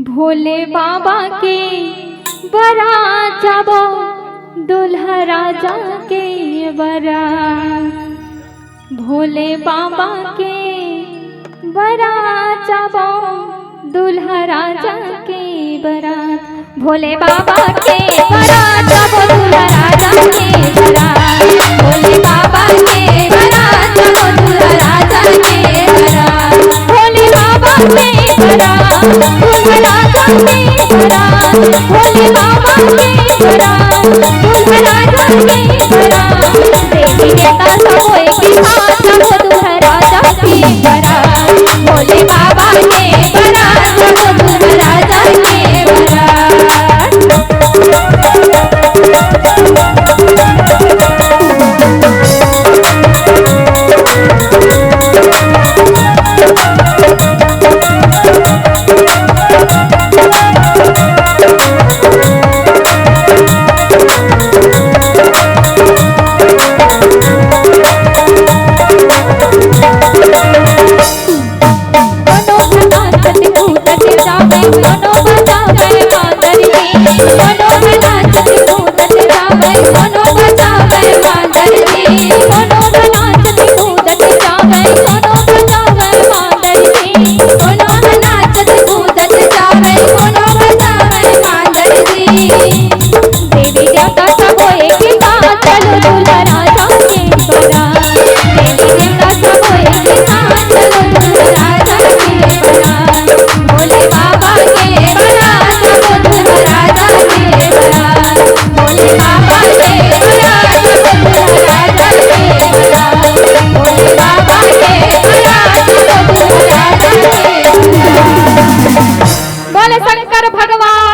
भोले बाबा के बारात जाबो दुल्हा राजा के बारात। भोले बाबा के बारात जाबो दुल्हा राजा के बारात। भोले बाबा के बारात जाबो दुल्हा राजा के बारात। भोले बाबा के बारात जाबो दुल्हा राजा के बारात। भोले बाबा के बारात दुल्हा राजा के बारात। भोले बाबा के बारात दुल्हा राजा के बारात। देवी देवता सब एक साथ जाबो दुल्हा राजा के बारात। भोले बाबा के बारात जाबो दुल्हा राजा के बारात। शंकर भगवान।